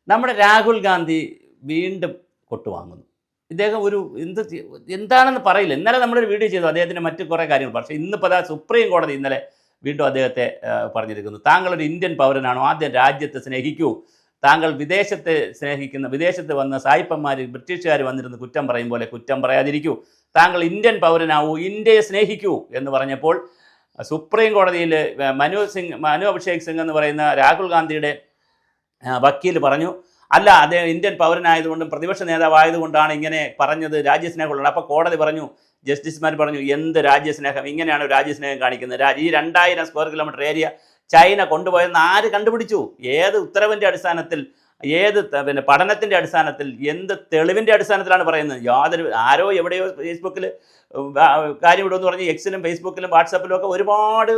നമ്മുടെ രാഹുൽ ഗാന്ധി വീണ്ടും കൊട്ടുവാങ്ങുന്നു. ഇദ്ദേഹം ഒരു എന്താണെന്ന് പറയില്ല. ഇന്നലെ നമ്മളൊരു വീഡിയോ ചെയ്തു അദ്ദേഹത്തിൻ്റെ മറ്റു കുറേ കാര്യങ്ങൾ. പക്ഷേ ഇന്നിപ്പോൾ അതാ സുപ്രീം കോടതി ഇന്നലെ വീണ്ടും അദ്ദേഹത്തെ പറഞ്ഞിരിക്കുന്നു. താങ്കളൊരു ഇന്ത്യൻ പൗരനാണോ? ആദ്യം രാജ്യത്തെ സ്നേഹിക്കൂ. താങ്കൾ വിദേശത്ത് വന്ന സായിപ്പന്മാർ ബ്രിട്ടീഷുകാർ വന്നിരുന്ന് കുറ്റം പറയും പോലെ കുറ്റം പറയാതിരിക്കൂ. താങ്കൾ ഇന്ത്യൻ പൗരനാവൂ, ഇന്ത്യയെ സ്നേഹിക്കൂ എന്ന് പറഞ്ഞപ്പോൾ സുപ്രീം കോടതിയിൽ മനു അഭിഷേക് സിംഗ് എന്ന് പറയുന്ന രാഹുൽ ഗാന്ധിയുടെ വക്കീൽ പറഞ്ഞു, അല്ല അദ്ദേഹം ഇന്ത്യൻ പൗരനായതുകൊണ്ടും പ്രതിപക്ഷ നേതാവായതുകൊണ്ടാണ് ഇങ്ങനെ പറഞ്ഞത്, രാജ്യസ്നേഹമുള്ളത്. അപ്പോൾ കോടതി പറഞ്ഞു, ജസ്റ്റിസുമാർ പറഞ്ഞു, എന്ത് രാജ്യസ്നേഹം, ഇങ്ങനെയാണ് രാജ്യസ്നേഹം കാണിക്കുന്നത്? ഈ 2000 സ്ക്വയർ കിലോമീറ്റർ ഏരിയ ചൈന കൊണ്ടുപോയെന്ന് ആര് കണ്ടുപിടിച്ചു? ഏത് ഉത്തരവിൻ്റെ അടിസ്ഥാനത്തിൽ, ഏത് പഠനത്തിൻ്റെ അടിസ്ഥാനത്തിൽ, എന്ത് തെളിവിൻ്റെ അടിസ്ഥാനത്തിലാണ് പറയുന്നത്? ആരോ എവിടെയോ ഫേസ്ബുക്കിൽ കാര്യം വിടുമെന്ന് പറഞ്ഞ് എക്സിലും ഫേസ്ബുക്കിലും വാട്സാപ്പിലും ഒക്കെ ഒരുപാട്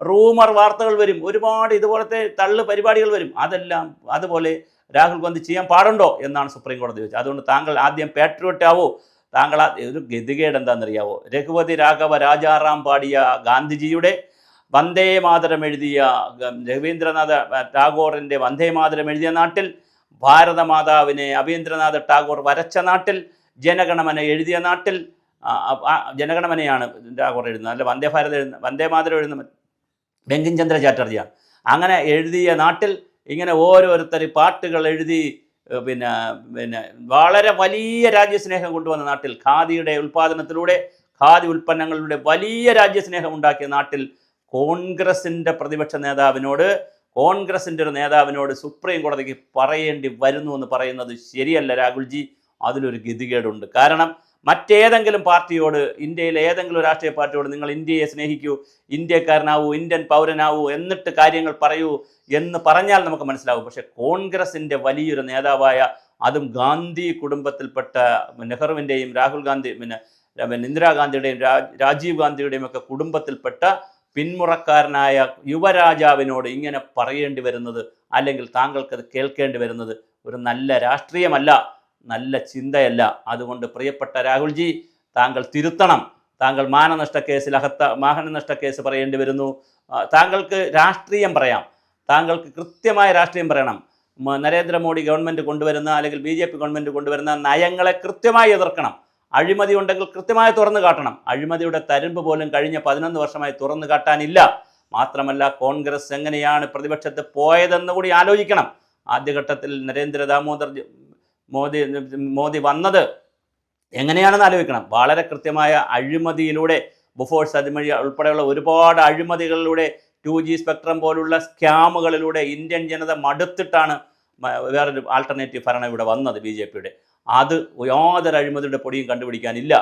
റൂമർ വാർത്തകൾ വരും, ഒരുപാട് ഇതുപോലത്തെ തള്ളു പരിപാടികൾ വരും. അതെല്ലാം അതുപോലെ രാഹുൽ ഗാന്ധി ചെയ്യാൻ പാടുണ്ടോ എന്നാണ് സുപ്രീം കോടതി ചോദിച്ചത്. അതുകൊണ്ട് താങ്കൾ ആദ്യം പാട്രിയോട്ട് ആവോ. താങ്കൾ ഒരു ഗതികേട് എന്താണെന്നറിയാവോ? രഘുപതി രാഘവ രാജാറാം പാടിയ ഗാന്ധിജിയുടെ വന്ദേ മാതരം എഴുതിയ രവീന്ദ്രനാഥ ടാഗോറിൻ്റെ വന്ദേ മാതരം എഴുതിയ നാട്ടിൽ, ഭാരതമാതാവിനെ അവീന്ദ്രനാഥ ടാഗോർ വരച്ച നാട്ടിൽ, ജനഗണമന എഴുതിയ നാട്ടിൽ, ജനഗണമനയാണ് ടാഗോർ എഴുതുന്നത്, അല്ല വന്ദേ മാതരം എഴുതുന്ന ബങ്കിം ചന്ദ്ര ചാറ്റർജിയാണ്. അങ്ങനെ എഴുതിയ നാട്ടിൽ ഇങ്ങനെ ഓരോരുത്തർ പാട്ടുകൾ എഴുതി പിന്നെ വളരെ വലിയ രാജ്യസ്നേഹം കൊണ്ടുവന്ന നാട്ടിൽ, ഖാദിയുടെ ഉൽപ്പാദനത്തിലൂടെ, ഖാദി ഉൽപ്പന്നങ്ങളുടെ വലിയ രാജ്യസ്നേഹം ഉണ്ടാക്കിയ നാട്ടിൽ കോൺഗ്രസിൻ്റെ പ്രതിപക്ഷ നേതാവിനോട്, കോൺഗ്രസിൻ്റെ ഒരു നേതാവിനോട് സുപ്രീം കോടതിക്ക് പറയേണ്ടി വരുന്നു എന്ന് പറയുന്നത് ശരിയല്ല രാഹുൽജി. അതിലൊരു ഗതികേടുണ്ട്. കാരണം മറ്റേതെങ്കിലും പാർട്ടിയോട്, ഇന്ത്യയിലെ ഏതെങ്കിലും രാഷ്ട്രീയ പാർട്ടിയോട് നിങ്ങൾ ഇന്ത്യയെ സ്നേഹിക്കൂ, ഇന്ത്യക്കാരനാവൂ, ഇന്ത്യൻ പൗരനാവൂ, എന്നിട്ട് കാര്യങ്ങൾ പറയൂ എന്ന് പറഞ്ഞാൽ നമുക്ക് മനസ്സിലാവും. പക്ഷേ കോൺഗ്രസിൻ്റെ വലിയൊരു നേതാവായ, അതും ഗാന്ധി കുടുംബത്തിൽപ്പെട്ട നെഹ്റുവിൻ്റെയും രാഹുൽ ഗാന്ധി ഇന്ദിരാഗാന്ധിയുടെയും രാജീവ് ഗാന്ധിയുടെയും ഒക്കെ കുടുംബത്തിൽപ്പെട്ട പിന്മുറക്കാരനായ യുവരാജാവിനോട് ഇങ്ങനെ പറയേണ്ടി വരുന്നത്, അല്ലെങ്കിൽ താങ്കൾക്കത് കേൾക്കേണ്ടി വരുന്നത് ഒരു നല്ല രാഷ്ട്രീയമല്ല, നല്ല ചിന്തയല്ല. അതുകൊണ്ട് പ്രിയപ്പെട്ട രാഹുൽജി, താങ്കൾ തിരുത്തണം. താങ്കൾ മാനനഷ്ട കേസ് പറയേണ്ടി വരുന്നു. താങ്കൾക്ക് രാഷ്ട്രീയം പറയാം, താങ്കൾക്ക് കൃത്യമായ രാഷ്ട്രീയം പറയണം. നരേന്ദ്രമോദി ഗവൺമെൻറ് കൊണ്ടുവരുന്ന, അല്ലെങ്കിൽ BJP ഗവൺമെൻറ് കൊണ്ടുവരുന്ന നയങ്ങളെ കൃത്യമായി എതിർക്കണം. അഴിമതി ഉണ്ടെങ്കിൽ കൃത്യമായി തുറന്നു കാട്ടണം. അഴിമതിയുടെ തരുമ്പ് പോലും കഴിഞ്ഞ 11 വർഷമായി തുറന്നു കാട്ടാനില്ല. മാത്രമല്ല, കോൺഗ്രസ് എങ്ങനെയാണ് പ്രതിപക്ഷത്ത് പോയതെന്ന് കൂടി ആലോചിക്കണം. ആദ്യഘട്ടത്തിൽ മോദി വന്നത് എങ്ങനെയാണെന്ന് ആലോചിക്കണം. വളരെ കൃത്യമായ അഴിമതിയിലൂടെ, ബൊഫോഴ്സ് അഴിമതി ഉൾപ്പെടെയുള്ള ഒരുപാട് അഴിമതികളിലൂടെ, 2G സ്പെക്ട്രം പോലുള്ള സ്കാമുകളിലൂടെ ഇന്ത്യൻ ജനത മടുത്തിട്ടാണ് വേറൊരു ആൾട്ടർനേറ്റീവ് ഭരണം ഇവിടെ വന്നത്, BJPയുടെ. അത് യാതൊരു അഴിമതിയുടെ പൊടിയും കണ്ടുപിടിക്കാനില്ല.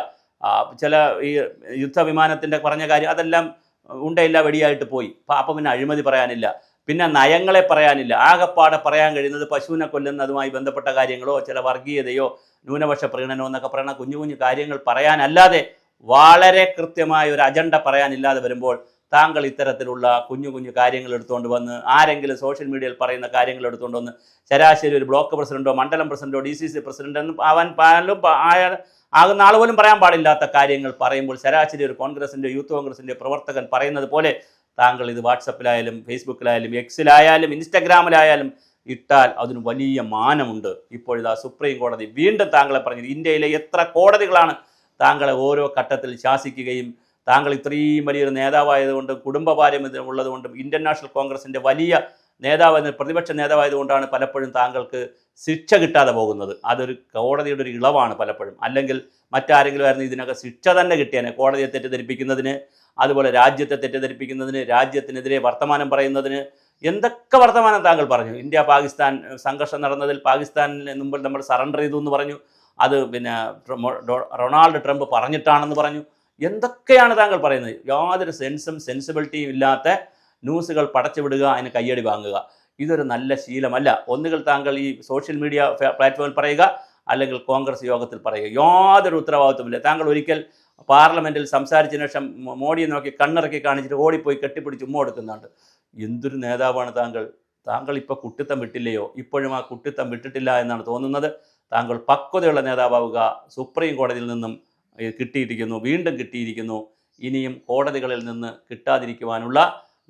ചില ഈ യുദ്ധവിമാനത്തിൻ്റെ പറഞ്ഞ കാര്യം, അതെല്ലാം ഉണ്ടയില്ല വെടിയായിട്ട് പോയി. അപ്പം പിന്നെ അഴിമതി പറയാനില്ല, പിന്നെ നയങ്ങളെ പറയാനില്ല. ആകെപ്പാടെ പറയാൻ കഴിയുന്നത് പശുവിനെ കൊല്ലുന്നതുമായി ബന്ധപ്പെട്ട കാര്യങ്ങളോ, ചില വർഗീയതയോ, ന്യൂനപക്ഷ പ്രീണനോ എന്നൊക്കെ പറയുന്ന കുഞ്ഞു കുഞ്ഞു കാര്യങ്ങൾ പറയാനല്ലാതെ വളരെ കൃത്യമായ ഒരു അജണ്ട പറയാനില്ലാതെ വരുമ്പോൾ താങ്കൾ ഇത്തരത്തിലുള്ള കുഞ്ഞു കുഞ്ഞു കാര്യങ്ങൾ എടുത്തുകൊണ്ട് വന്ന്, ആരെങ്കിലും സോഷ്യൽ മീഡിയയിൽ പറയുന്ന കാര്യങ്ങൾ എടുത്തുകൊണ്ട് വന്ന്, ശരാശരി ഒരു ബ്ലോക്ക് പ്രസിഡന്റോ മണ്ഡലം പ്രസിഡന്റോ DCC പ്രസിഡന്റെന്നും ആകുന്ന ആൾ പോലും പറയാൻ പാടില്ലാത്ത കാര്യങ്ങൾ പറയുമ്പോൾ, ശരാശരി ഒരു കോൺഗ്രസിൻ്റെ, യൂത്ത് കോൺഗ്രസിൻ്റെ പ്രവർത്തകൻ പറയുന്നത് പോലെ താങ്കൾ ഇത് വാട്സപ്പിലായാലും ഫേസ്ബുക്കിലായാലും എക്സിലായാലും ഇൻസ്റ്റഗ്രാമിലായാലും ഇട്ടാൽ അതിന് വലിയ മാനമുണ്ട്. ഇപ്പോഴിതാ സുപ്രീം കോടതി വീണ്ടും താങ്കളെ പറഞ്ഞു. ഇന്ത്യയിലെ എത്ര കോടതികളാണ് താങ്കളെ ഓരോ ഘട്ടത്തിൽ ശാസിക്കുകയും, താങ്കൾ ഇത്രയും വലിയൊരു നേതാവായതുകൊണ്ടും കുടുംബ പാരമ്പര്യം ഉള്ളതുകൊണ്ടും ഇന്ത്യൻ നാഷണൽ കോൺഗ്രസിൻ്റെ വലിയ നേതാവ്, പ്രതിപക്ഷ നേതാവായതുകൊണ്ടാണ് പലപ്പോഴും താങ്കൾക്ക് ശിക്ഷ കിട്ടാതെ പോകുന്നത്. അതൊരു കോടതിയുടെ ഒരു ഇളവാണ് പലപ്പോഴും. അല്ലെങ്കിൽ മറ്റാരെങ്കിലും ആയിരുന്നു ഇതിനൊക്കെ ശിക്ഷ തന്നെ കിട്ടിയേനെ. കോടതിയെ തെറ്റിദ്ധരിപ്പിക്കുന്നതിന്, അതുപോലെ രാജ്യത്തെ തെറ്റിദ്ധരിപ്പിക്കുന്നതിന്, രാജ്യത്തിനെതിരെ വർത്തമാനം പറയുന്നതിന്. എന്തൊക്കെ വർത്തമാനം താങ്കൾ പറഞ്ഞു. ഇന്ത്യ പാകിസ്ഥാൻ സംഘർഷം നടന്നതിൽ പാകിസ്ഥാനിന് മുമ്പിൽ നമ്മൾ സറണ്ടർ ചെയ്തു എന്ന് പറഞ്ഞു. അത് ഡൊണാൾഡ് ട്രംപ് പറഞ്ഞിട്ടാണെന്ന് പറഞ്ഞു. എന്തൊക്കെയാണ് താങ്കൾ പറയുന്നത്? യാതൊരു സെൻസിബിലിറ്റിയും ഇല്ലാത്ത ന്യൂസുകൾ പടച്ചുവിടുക, അതിന് കയ്യടി വാങ്ങുക. ഇതൊരു നല്ല ശീലമല്ല. ഒന്നുകിൽ താങ്കൾ ഈ സോഷ്യൽ മീഡിയ പ്ലാറ്റ്ഫോമിൽ പറയുക, അല്ലെങ്കിൽ കോൺഗ്രസ് യോഗത്തിൽ പറയുക. യാതൊരു ഉത്തരവാദിത്വമില്ല. താങ്കൾ ഒരിക്കൽ പാർലമെൻറ്റിൽ സംസാരിച്ചതിന് ശേഷം മോഡിയെ നോക്കി കണ്ണിറക്കി കാണിച്ചിട്ട് ഓടിപ്പോയി കെട്ടിപ്പിടിച്ച് ഉമ്മ കൊടുക്കുന്നുണ്ട്. എന്തൊരു നേതാവാണ് താങ്കൾ! താങ്കൾ ഇപ്പോൾ കുട്ടിത്തം വിട്ടില്ലയോ? ഇപ്പോഴും ആ കുട്ടിത്തം വിട്ടിട്ടില്ല എന്നാണ് തോന്നുന്നത്. താങ്കൾ പക്വതയുള്ള നേതാവാവുക. സുപ്രീം കോടതിയിൽ നിന്നും കിട്ടിയിരിക്കുന്നു, വീണ്ടും കിട്ടിയിരിക്കുന്നു. ഇനിയും കോടതികളിൽ നിന്ന് കിട്ടാതിരിക്കുവാനുള്ള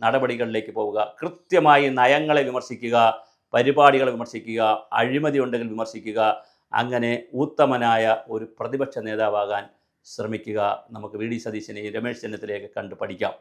നടപടികളിലേക്ക് പോവുക. കൃത്യമായി നയങ്ങളെ വിമർശിക്കുക, പരിപാടികൾ വിമർശിക്കുക, അഴിമതി ഉണ്ടെങ്കിൽ വിമർശിക്കുക, അങ്ങനെ ഉത്തമനായ ഒരു പ്രതിപക്ഷ നേതാവാകാൻ ശ്രമിക്കുക. നമുക്ക് വി ഡി സതീശനെയും രമേശ് ചെന്നിത്തലയൊക്കെ കണ്ടു പഠിക്കാം.